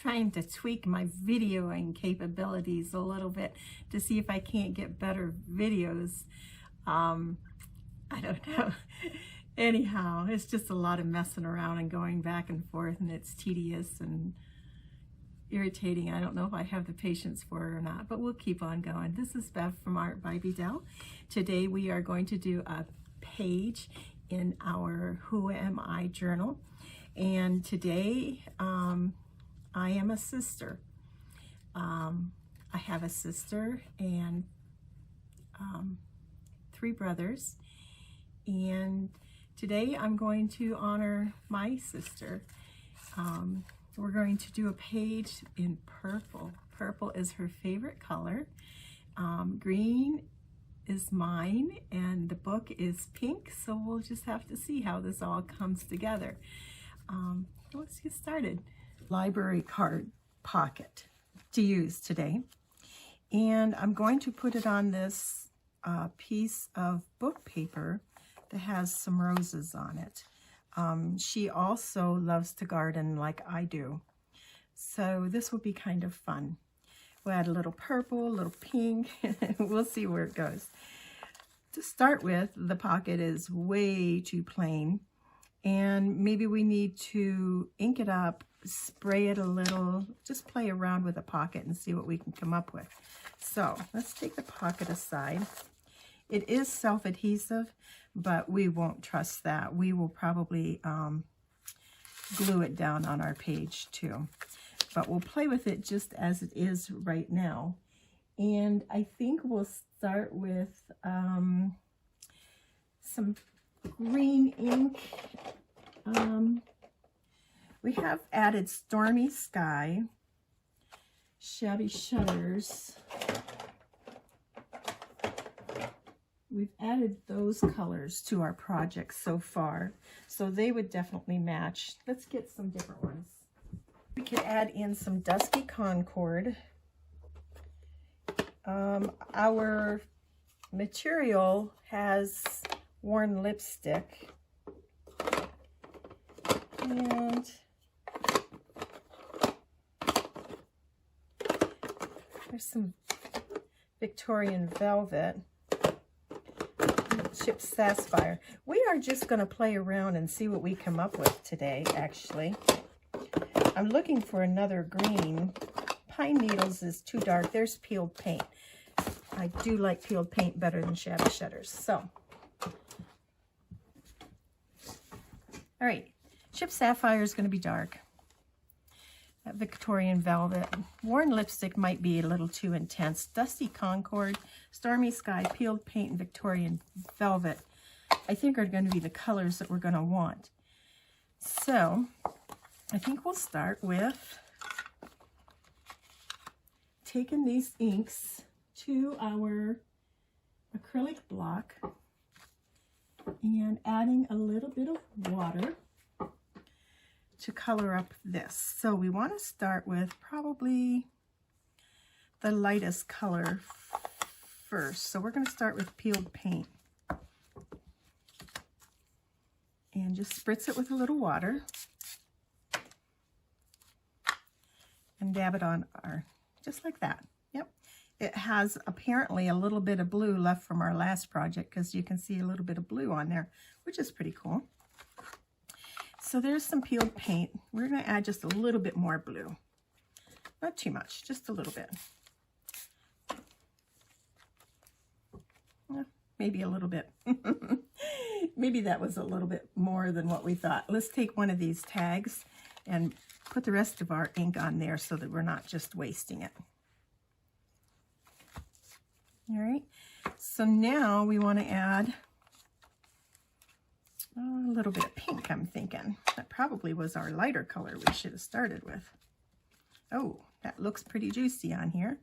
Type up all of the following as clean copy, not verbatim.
trying to tweak my videoing capabilities a little bit to see if I can't get better videos. I don't know. Anyhow, it's just a lot of messing around and going back and forth, and it's tedious and irritating. I don't know if I have the patience for it or not, but we'll keep on going. This is Bev from Art by Bedell. Today we are going to do a page in our Who Am I journal, and today I am a sister. I have a sister and 3 brothers, and today I'm going to honor my sister. We're going to do a page in purple. Purple is her favorite color. Green is mine, and the book is pink, so we'll just have to see how this all comes together. Let's get started. Library card pocket to use today, and I'm going to put it on this piece of book paper that has some roses on it. She also loves to garden like I do, so this will be kind of fun. We'll add a little purple, a little pink. We'll see where it goes. To start with, the pocket is way too plain, and maybe we need to ink it up, spray it a little, just play around with the pocket and see what we can come up with. So let's take the pocket aside. It is self-adhesive, but we won't trust that. We will probably glue it down on our page too. But we'll play with it just as it is right now. And I think we'll start with some green ink. We have added Stormy Sky, Shabby Shutters. We've added those colors to our project so far, so they would definitely match. Let's get some different ones. We could add in some Dusky Concord. Our material has worn lipstick, and there's some Victorian Velvet, Chipped Sapphire. We are just going to play around and see what we come up with today, actually. I'm looking for another green. Pine Needles is too dark. There's Peeled Paint. I do like Peeled Paint better than Shabby Shutters. So, all right, Chipped Sapphire is going to be dark. That Victorian Velvet. Worn Lipstick might be a little too intense. Dusty Concord, Stormy Sky, Peeled Paint, and Victorian Velvet, I think, are going to be the colors that we're going to want. So, I think we'll start with taking these inks to our acrylic block and adding a little bit of water to color up this. So we want to start with probably the lightest color first. So we're going to start with Peeled Paint and just spritz it with a little water and dab it on our, just like that. Yep. It has apparently a little bit of blue left from our last project, because you can see a little bit of blue on there, which is pretty cool. So there's some Peeled Paint. We're going to add just a little bit more blue. Not too much, just a little bit. Maybe a little bit. Maybe that was a little bit more than what we thought. Let's take one of these tags and put the rest of our ink on there so that we're not just wasting it. All right, so now we want to add a little bit of pink, I'm thinking. That probably was our lighter color we should have started with. Oh, that looks pretty juicy on here.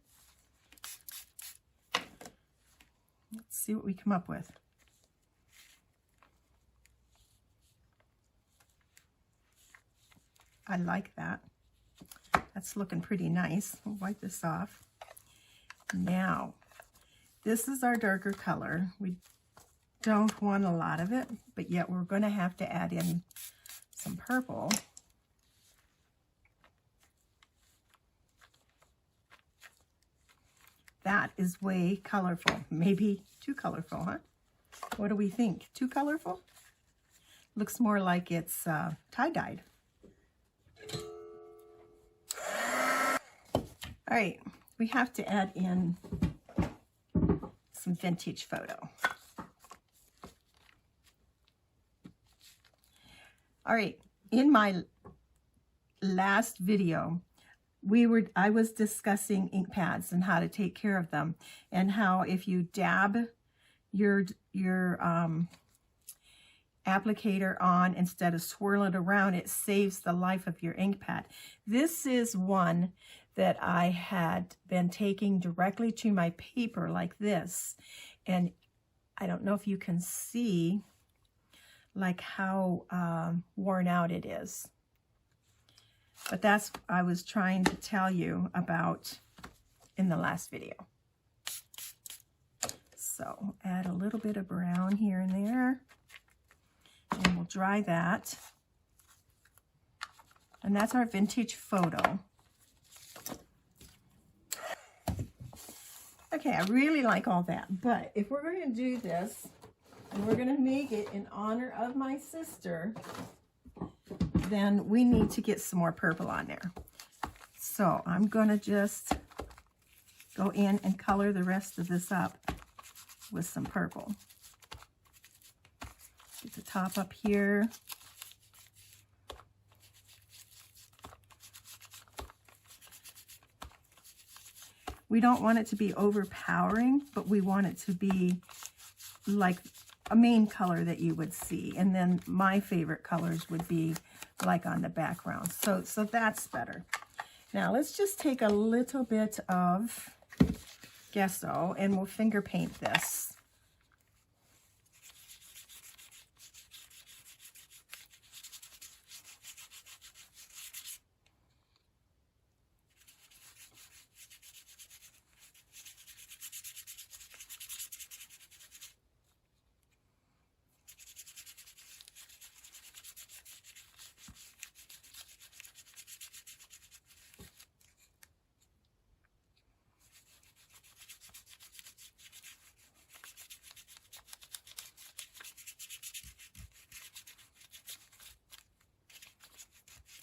Let's see what we come up with. I like that. That's looking pretty nice. We'll wipe this off. Now, this is our darker color. We don't want a lot of it, but yet we're going to have to add in some purple. that is way colorful. Maybe too colorful, huh? What do we think? Too colorful? Looks more like it's tie-dyed. All right, we have to add in some vintage photo. All right, in my last video, I was discussing ink pads and how to take care of them, and how if you dab your applicator on instead of swirl it around, it saves the life of your ink pad. This is one that I had been taking directly to my paper like this, and I don't know if you can see like how worn out it is. But that's what I was trying to tell you about in the last video. So add a little bit of brown here and there, and we'll dry that. And that's our vintage photo. Okay, I really like all that, but if we're going to do this, and we're going to make it in honor of my sister, then we need to get some more purple on there. So I'm going to just go in and color the rest of this up with some purple. Get the top up here. We don't want it to be overpowering, but we want it to be like a main color that you would see. And then my favorite colors would be like on the background. So that's better. Now let's just take a little bit of gesso and we'll finger paint this.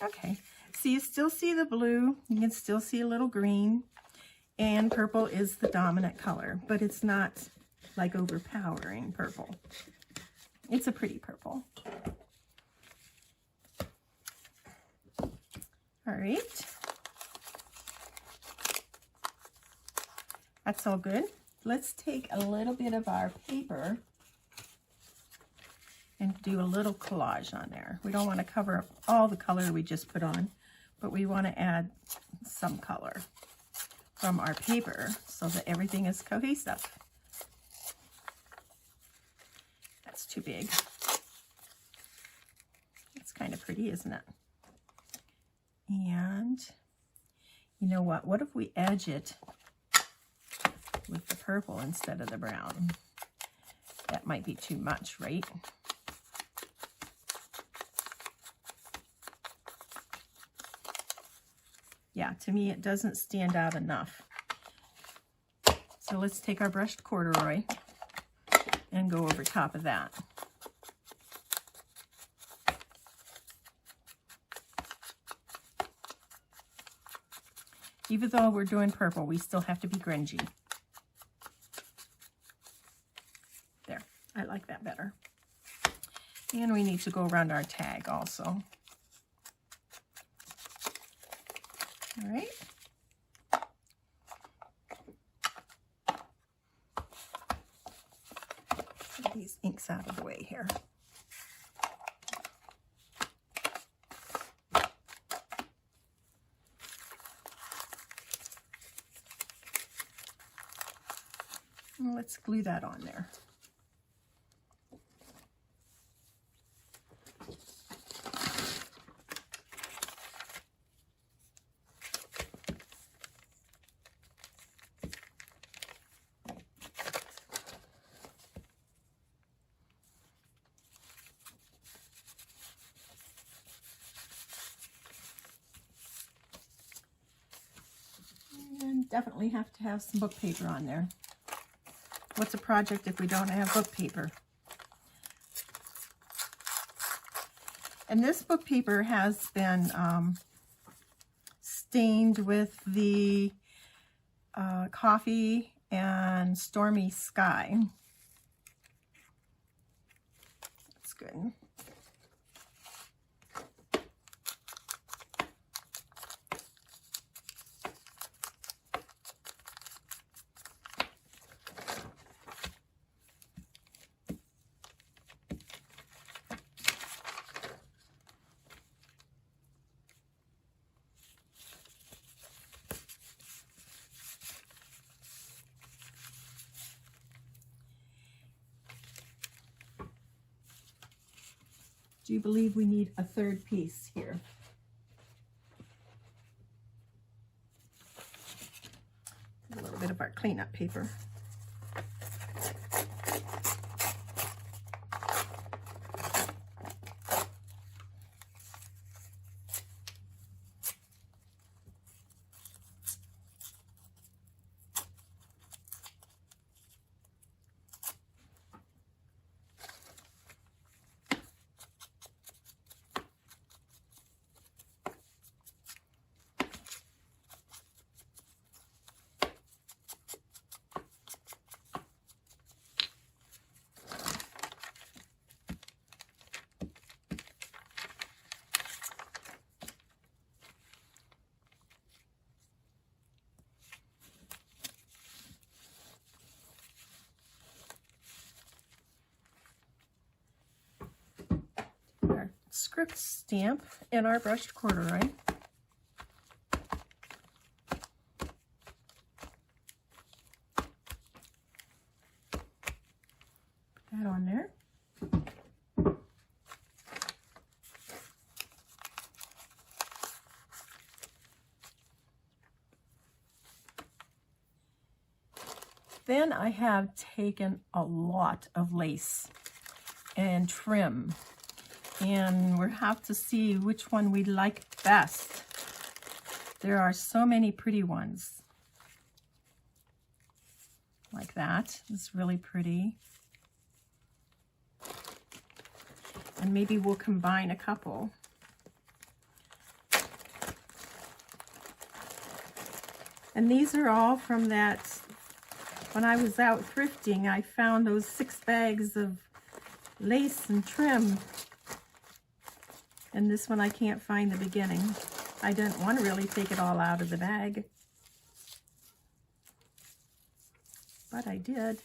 Okay, so you still see the blue, you can still see a little green, and purple is the dominant color, but it's not like overpowering purple. It's a pretty purple. All right. That's all good. Let's take a little bit of our paper and do a little collage on there. We don't want to cover up all the color we just put on, but we want to add some color from our paper so that everything is cohesive. That's too big. It's kind of pretty, isn't it? And you know what? What if we edge it with the purple instead of the brown? That might be too much, right? Yeah, to me it doesn't stand out enough. So let's take our brushed corduroy and go over top of that. Even though we're doing purple, we still have to be grungy. There, I like that better. And we need to go around our tag also. All right. Get these inks out of the way here. And let's glue that on there. definitely have to have some book paper on there. What's a project if we don't have book paper? And this book paper has been stained with the coffee and stormy sky. That's good. Do you believe we need a third piece here? A little bit of our cleanup paper. Our script stamp and our brushed corduroy. Put that on there. Then I have taken a lot of lace and trim, and we'll have to see which one we like best. There are so many pretty ones. Like that. It's really pretty. And maybe we'll combine a couple. And these are all from that, when I was out thrifting, I found those 6 bags of lace and trim. And this one I can't find the beginning. I didn't want to really take it all out of the bag. But I did.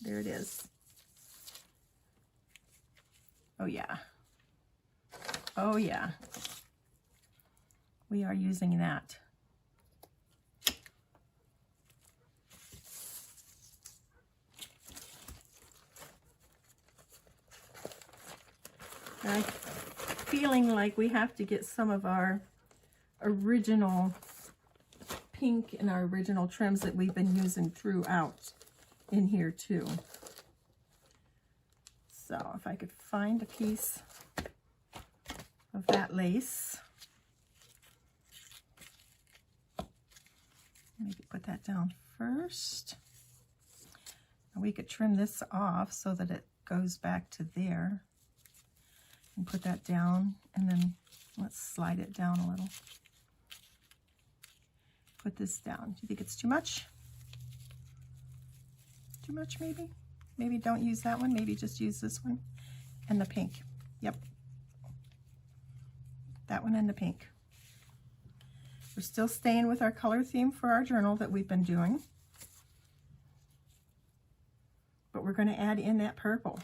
There it is. Oh yeah. Oh yeah. We are using that. I'm feeling like we have to get some of our original pink and our original trims that we've been using throughout in here too. So if I could find a piece of that lace, maybe put that down first. And we could trim this off so that it goes back to there. And put that down, and then let's slide it down a little. Put this down. Do you think it's too much? Too much, maybe? Maybe don't use that one. Maybe just use this one and the pink. Yep. That one and the pink. We're still staying with our color theme for our journal that we've been doing. But we're going to add in that purple.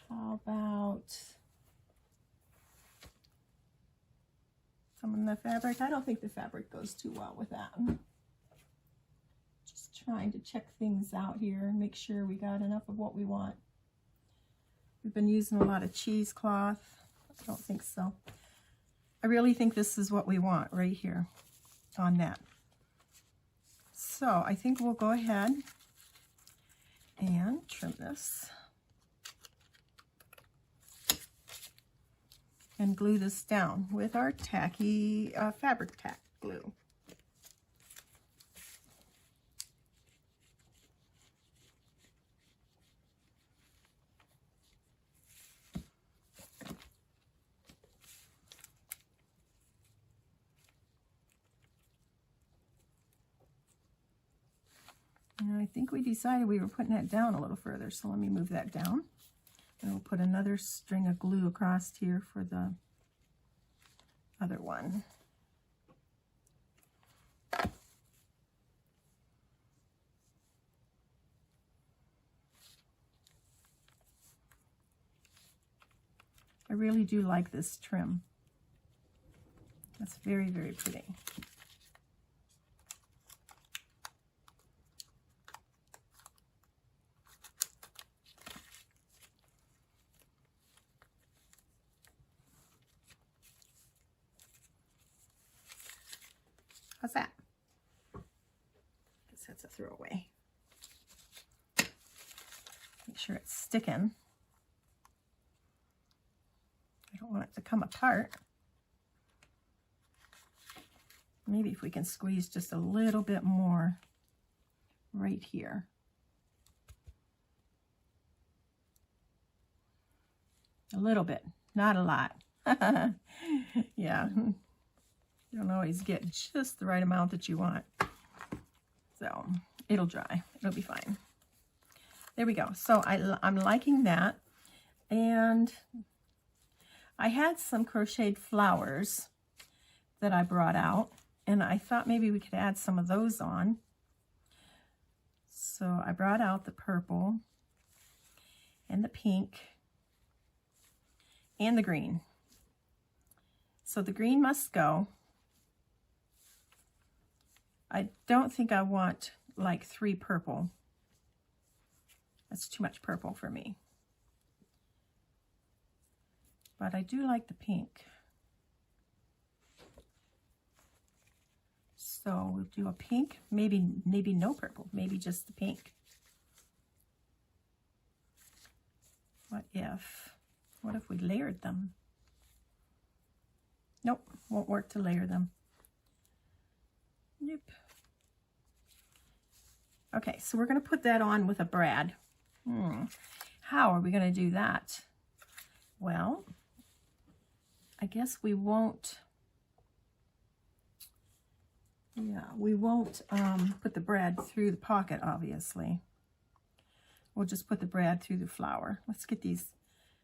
How about some of the fabric? I don't think the fabric goes too well with that. Just trying to check things out here and make sure we got enough of what we want. We've been using a lot of cheesecloth. I don't think so. I really think this is what we want right here on that. So I think we'll go ahead and trim this. and glue this down with our tacky fabric tack glue. And I think we decided we were putting that down a little further, so let me move that down. And we'll put another string of glue across here for the other one. I really do like this trim. That's very, very pretty. How's that? Guess that's a throwaway. Make sure it's sticking. I don't want it to come apart. Maybe if we can squeeze just a little bit more right here. A little bit, not a lot. Yeah. You don't always get just the right amount that you want. So it'll dry. It'll be fine. There we go. So I'm liking that. And I had some crocheted flowers that I brought out. And I thought maybe we could add some of those on. So I brought out the purple and the pink and the green. So the green must go. I don't think I want like 3 purple. That's too much purple for me. But I do like the pink. So we'll do a pink, maybe no purple, maybe just the pink. What if we layered them? Nope, won't work to layer them. Nope. Okay, so we're going to put that on with a brad. How are we going to do that? Well, I guess we won't. Yeah, we won't put the brad through the pocket, obviously. We'll just put the brad through the flower. Let's get these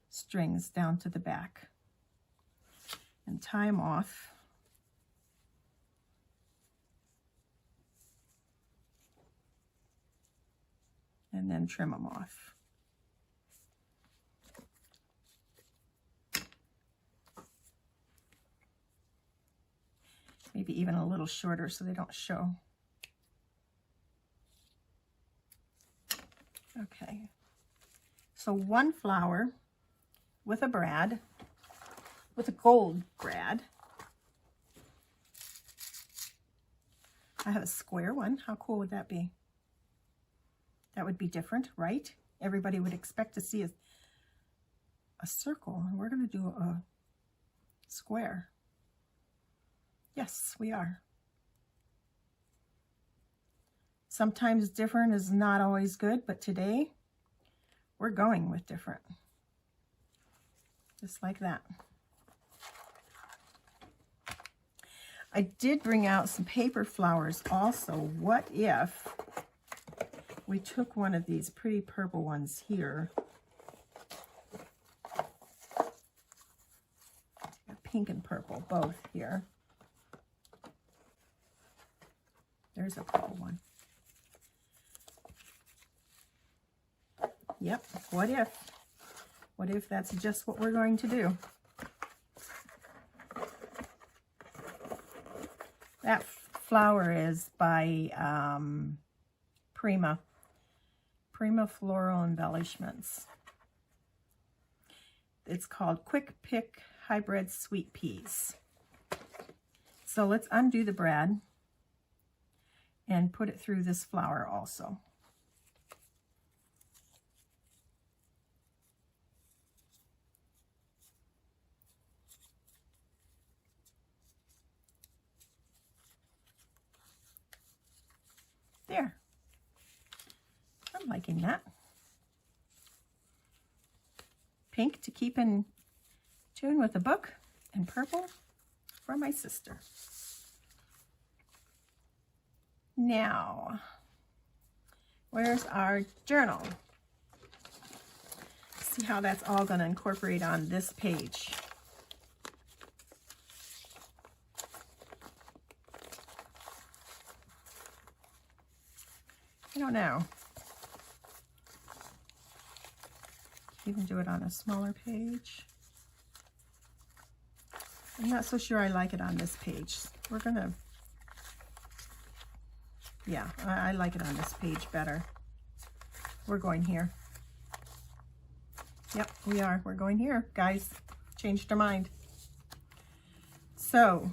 strings down to the back and tie them off. And then trim them off. Maybe even a little shorter so they don't show. Okay. So 1 flower with a brad, with a gold brad. I have a square one. How cool would that be? That would be different, right? Everybody would expect to see a circle, and we're going to do a square. Yes, we are. Sometimes different is not always good, but today we're going with different. Just like that. I did bring out some paper flowers also. What if we took one of these pretty purple ones here, pink and purple both here. There's a purple one. Yep, what if? What if that's just what we're going to do? That flower is by Prima Floral Embellishments. It's called Quick Pick Hybrid Sweet Peas. So let's undo the brad and put it through this flower also. There. I'm liking that. Pink to keep in tune with the book, and purple for my sister. Now, where's our journal? See how that's all going to incorporate on this page. I don't know. Even do it on a smaller page. I'm not so sure I like it on this page. We're gonna, yeah, I like it on this page better. We're going here. Yep, we are. We're going here, guys. Changed our mind. So,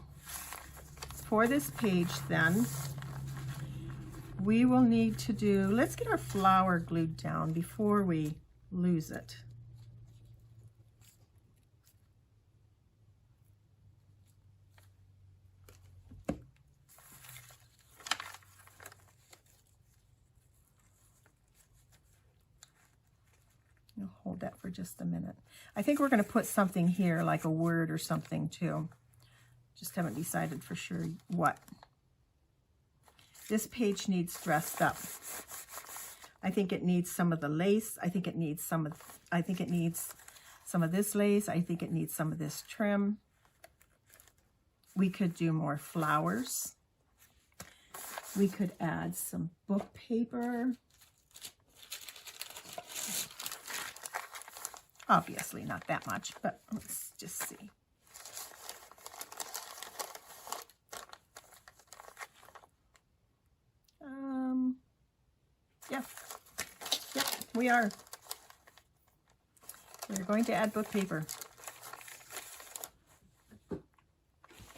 for this page then, we will need to do, let's get our flower glued down before we lose it. I'll hold that for just a minute. I think we're going to put something here, like a word or something too. Just haven't decided for sure what. This page needs dressed up. I think it needs some of the lace. I think it needs some of this lace. I think it needs some of this trim. We could do more flowers. We could add some book paper. Obviously not that much, but let's just see. Yep, we are. We're going to add book paper.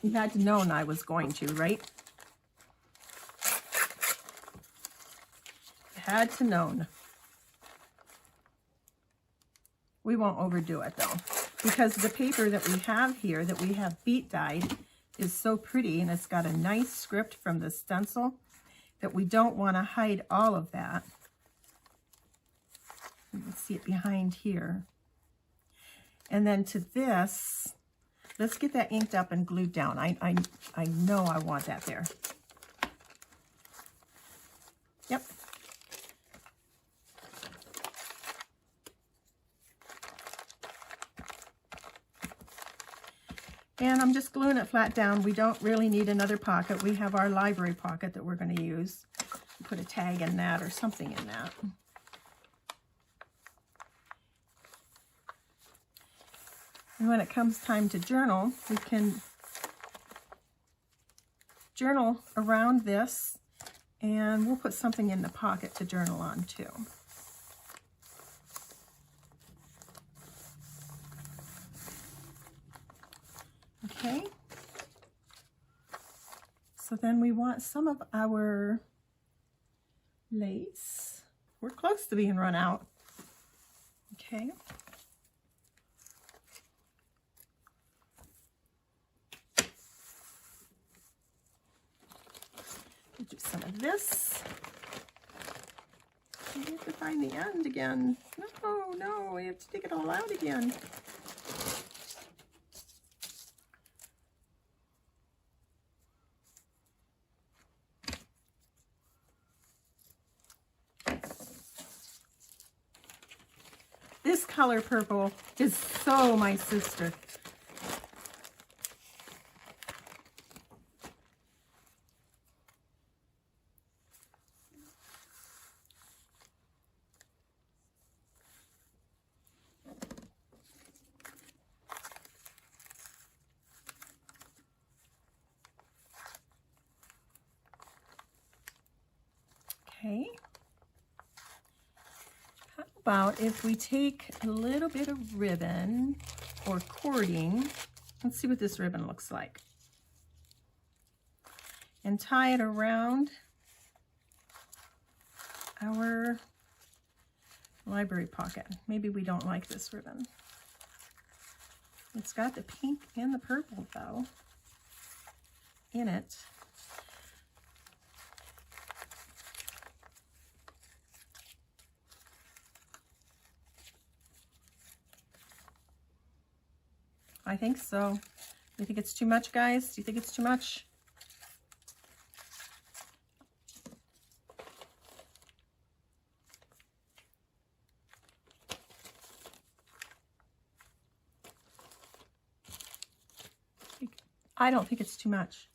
You had to known I was going to, right? Had to known. We won't overdo it though, because the paper that we have here, that we have beat dyed, is so pretty, and it's got a nice script from the stencil that we don't want to hide all of that. You can see it behind here. And then to this, let's get that inked up and glued down. I know I want that there. Yep. And I'm just gluing it flat down. We don't really need another pocket. We have our library pocket that we're going to use. Put a tag in that or something in that. And when it comes time to journal, we can journal around this, and we'll put something in the pocket to journal on too. Okay, so then we want some of our lace. We're close to being run out. Okay. We'll do some of this. We have to find the end again. No, we have to take it all out again. This color purple is so my sister. Okay. How about if we take a little bit of ribbon or cording, let's see what this ribbon looks like, and tie it around our library pocket. Maybe we don't like this ribbon. It's got the pink and the purple though in it. I think so. You think it's too much, guys? Do you think it's too much? I don't think it's too much.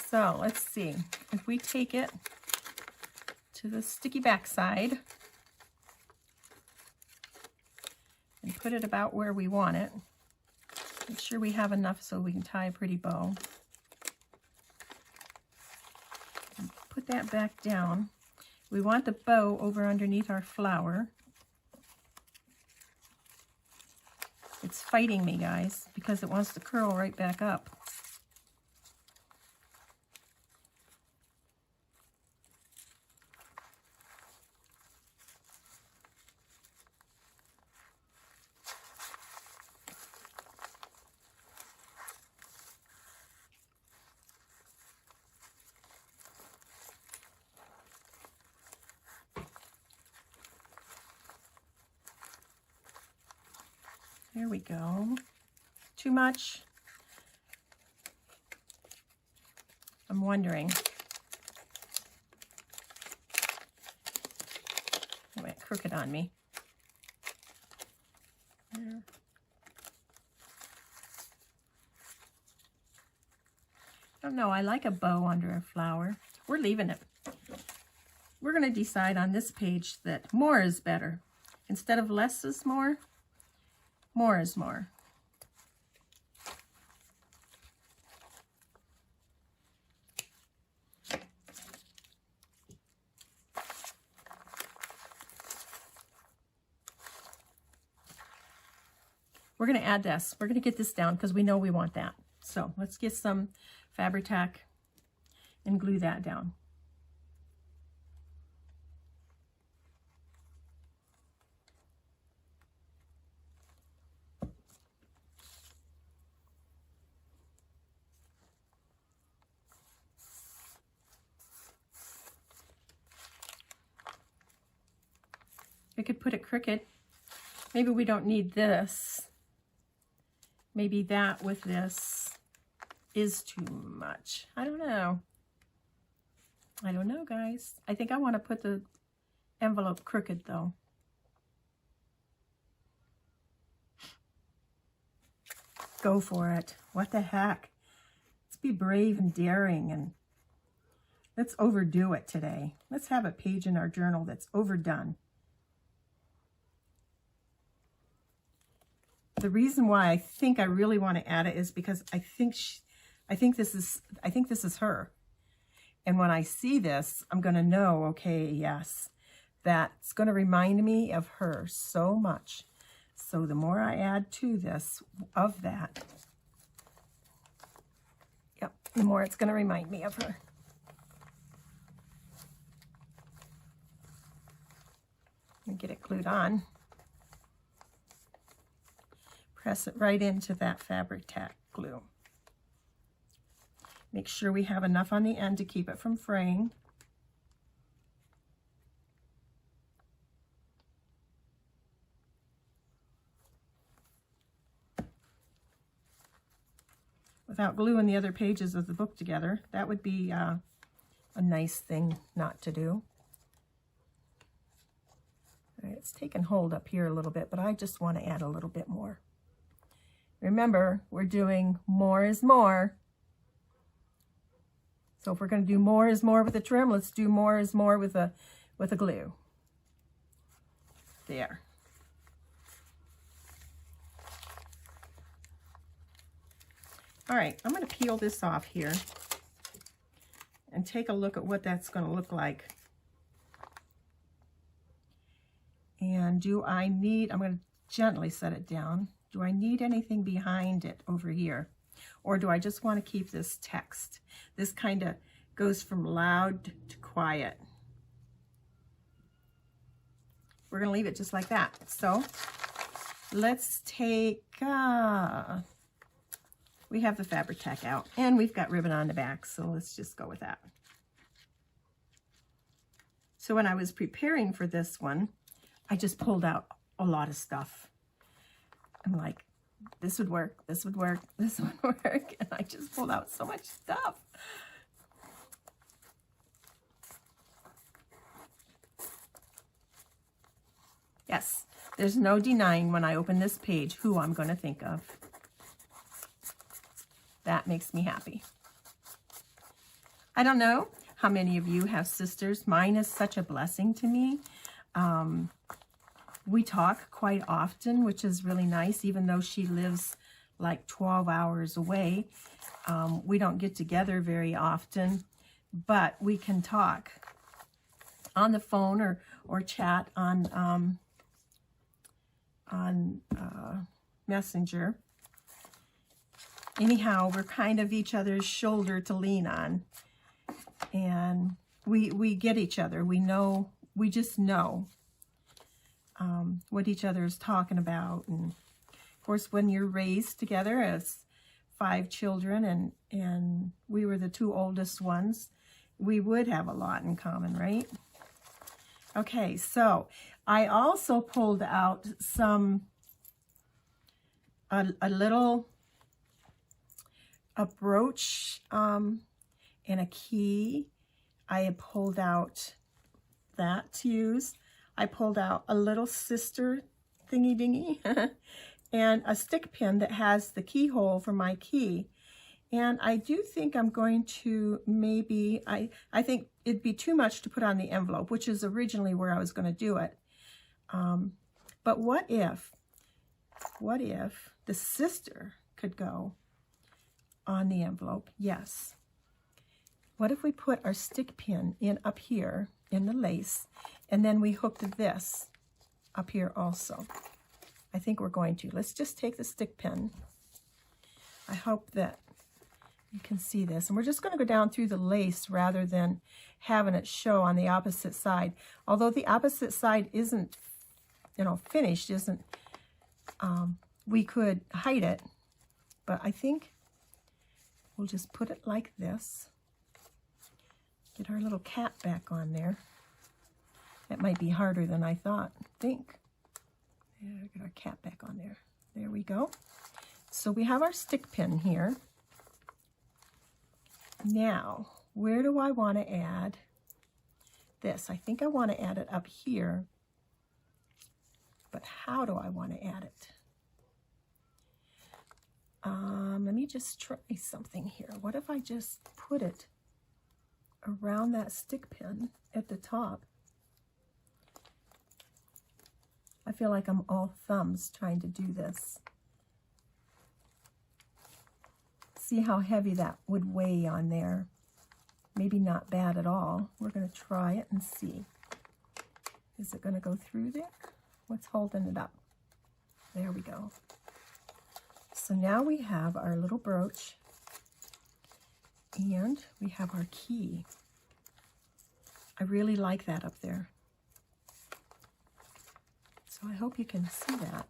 So let's see, if we take it to the sticky back side and put it about where we want it, make sure we have enough so we can tie a pretty bow. And put that back down. We want the bow over underneath our flower. It's fighting me, guys, because it wants to curl right back up. There we go. Too much? I'm wondering. It went crooked on me. There. I don't know. I like a bow under a flower. We're leaving it. We're going to decide on this page that more is better. Instead of less is more, more is more. We're going to add this. We're going to get this down because we know we want that. So let's get some Fabri-Tac and glue that down. I could put it crooked. Maybe we don't need this. Maybe that with this is too much. I don't know. I don't know, guys. I think I want to put the envelope crooked, though. Go for it. What the heck? Let's be brave and daring, and let's overdo it today. Let's have a page in our journal that's overdone. The reason why I think I really want to add it is because I think this is her. And when I see this, I'm going to know, okay, yes, that's going to remind me of her so much. So the more I add to this of that, yep, the more it's going to remind me of her. And get it glued on. Press it right into that Fabri-Tac glue. Make sure we have enough on the end to keep it from fraying. Without gluing the other pages of the book together, that would be a nice thing not to do. All right, it's taken hold up here a little bit, but I just want to add a little bit more. Remember, we're doing more is more. So if we're going to do more is more with a trim, let's do more is more with a glue. There. All right, I'm going to peel this off here and take a look at what that's going to look like. And do I need, I'm going to gently set it down. Do I need anything behind it over here? Or do I just want to keep this text? This kind of goes from loud to quiet. We're going to leave it just like that. So let's take, we have the Fabri-Tac out and we've got ribbon on the back. So let's just go with that. So when I was preparing for this one, I just pulled out a lot of stuff. I'm like, this would work, this would work, this would work. And I just pulled out so much stuff. Yes, there's no denying when I open this page who I'm going to think of. That makes me happy. I don't know how many of you have sisters. Mine is such a blessing to me. We talk quite often, which is really nice, even though she lives like 12 hours away. We don't get together very often, but we can talk on the phone or chat on Messenger. Anyhow, we're kind of each other's shoulder to lean on, and we get each other. We know, we just know what each other is talking about. And of course, when you're raised together as 5 children, and we were the 2 oldest ones, we would have a lot in common, right? Okay, so I also pulled out a brooch and a key. I had pulled out that to use. I pulled out a little sister thingy dingy and a stick pin that has the keyhole for my key. And I do think I'm going to maybe, I think it'd be too much to put on the envelope, which is originally where I was going to do it. But what if the sister could go on the envelope? Yes. What if we put our stick pin in up here in the lace, and then we hooked this up here also? I think we're going to. Let's just take the stick pin. I hope that you can see this. And we're just going to go down through the lace rather than having it show on the opposite side. Although the opposite side isn't, finished, we could hide it. But I think we'll just put it like this. Get our little cat back on there. That might be harder than I think. Yeah, get our cat back on there. There we go. So we have our stick pin here. Now, where do I want to add this? I think I want to add it up here. But how do I want to add it? Let me just try something here. What if I just put it around that stick pin at the top? I feel like I'm all thumbs trying to do this. See how heavy that would weigh on there. Maybe not bad at all. We're going to try it and see. Is it going to go through there? What's holding it up? There we go. So now we have our little brooch and we have our key. I really like that up there. So I hope you can see that.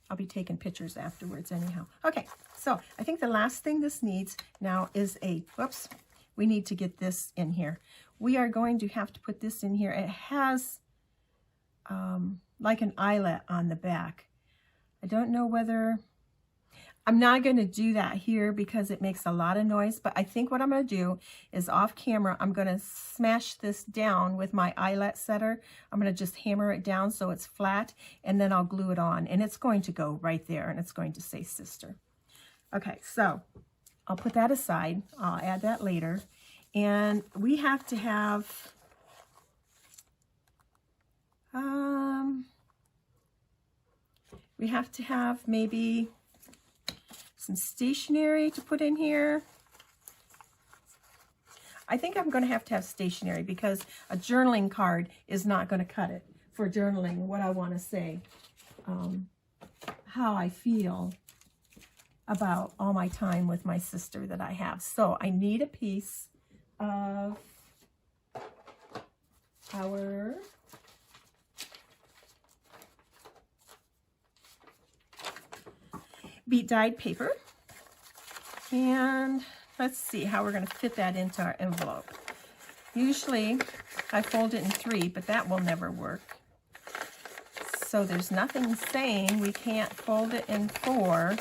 I'll be taking pictures afterwards anyhow. Okay, so I think the last thing this needs now is we need to get this in here. We are going to have to put this in here. It has like an eyelet on the back. I don't know whether, I'm not going to do that here because it makes a lot of noise, but I think what I'm going to do is off camera, I'm going to smash this down with my eyelet setter. I'm going to just hammer it down so it's flat, and then I'll glue it on, and it's going to go right there, and it's going to say sister. Okay, so I'll put that aside. I'll add that later. And we have to have, maybe some stationery to put in here. I think I'm going to have stationery because a journaling card is not going to cut it for journaling what I want to say, how I feel about all my time with my sister that I have. So I need a piece of our beat dyed paper, and let's see how we're going to fit that into our envelope. Usually I fold it in 3, but that will never work. So there's nothing saying we can't fold it in 4.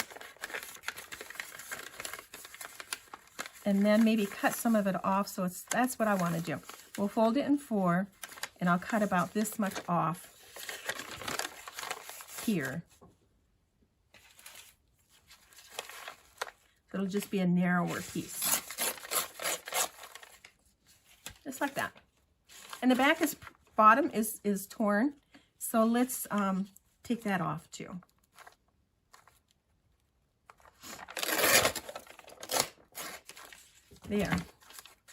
And then maybe cut some of it off. So that's what I want to do. We'll fold it in 4, and I'll cut about this much off here. It'll just be a narrower piece. Just like that. And the back is bottom is torn. So let's take that off too. There.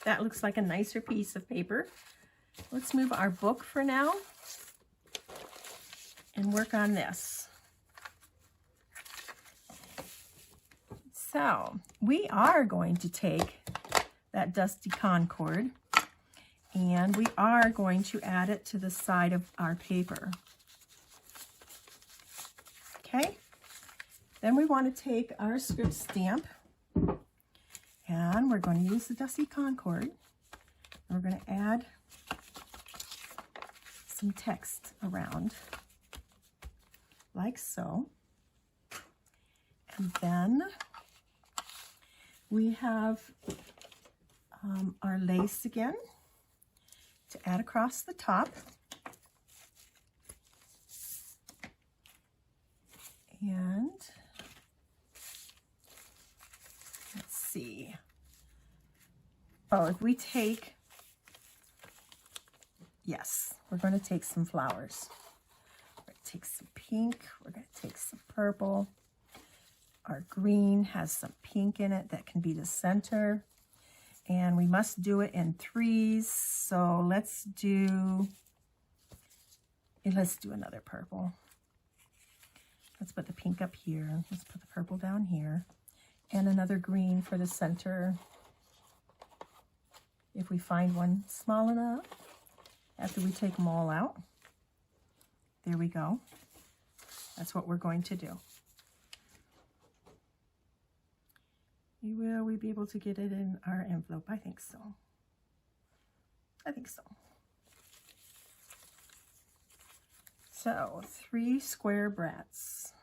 That looks like a nicer piece of paper. Let's move our book for now and work on this. So we are going to take that dusty concord and we are going to add it to the side of our paper. Okay, then we want to take our script stamp and we're going to use the dusty concord. We're going to add some text around like so. And then we have our lace again to add across the top. And let's see. Oh, if we take, yes, we're going to take some flowers. We're going to take some pink. We're going to take some purple. Our green has some pink in it that can be the center. And we must do it in 3s. So let's do another purple. Let's put the pink up here. Let's put the purple down here. And another green for the center. If we find one small enough, after we take them all out. There we go. That's what we're going to do. Will we be able to get it in our envelope? I think so. I think so. So 3 square brats.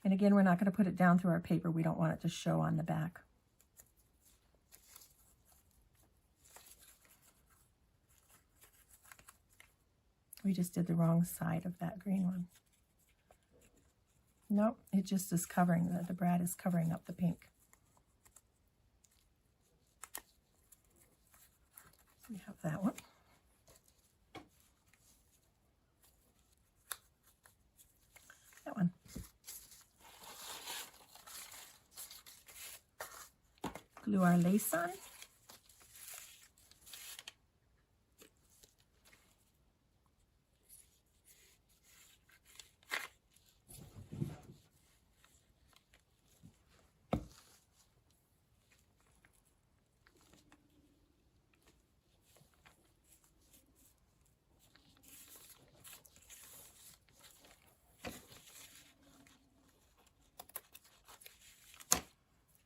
And again, we're not going to put it down through our paper. We don't want it to show on the back. We just did the wrong side of that green one. Nope, it just is covering, the brad is covering up the pink. We have that one. That one. Glue our lace on.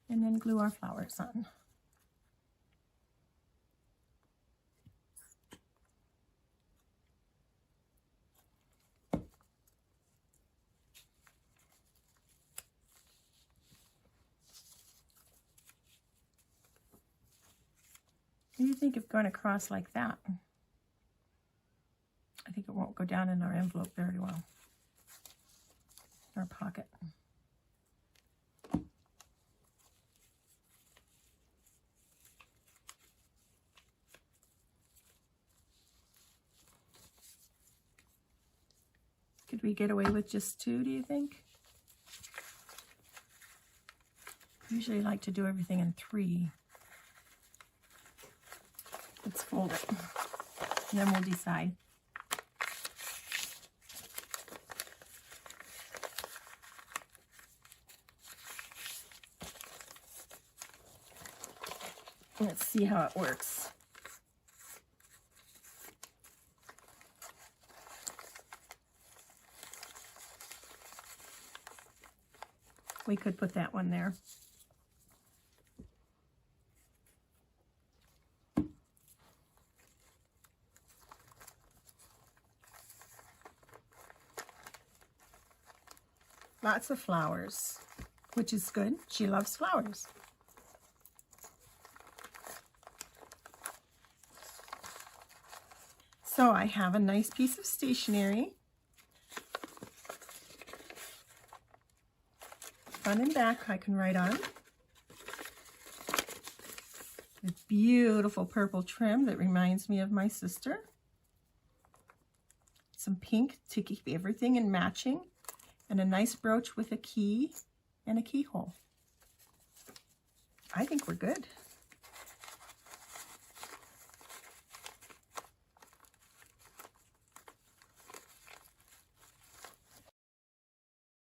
And then glue our flowers on. What do you think of going across like that? I think it won't go down in our envelope very well. Our pocket. Could we get away with just 2, do you think? I usually like to do everything in 3. Let's fold it, and then we'll decide. Let's see how it works. we could put that one there. Lots of flowers, which is good. She loves flowers. So I have a nice piece of stationery. Front and back I can write on. A beautiful purple trim that reminds me of my sister. Some pink to keep everything in matching. And a nice brooch with a key and a keyhole. I think we're good.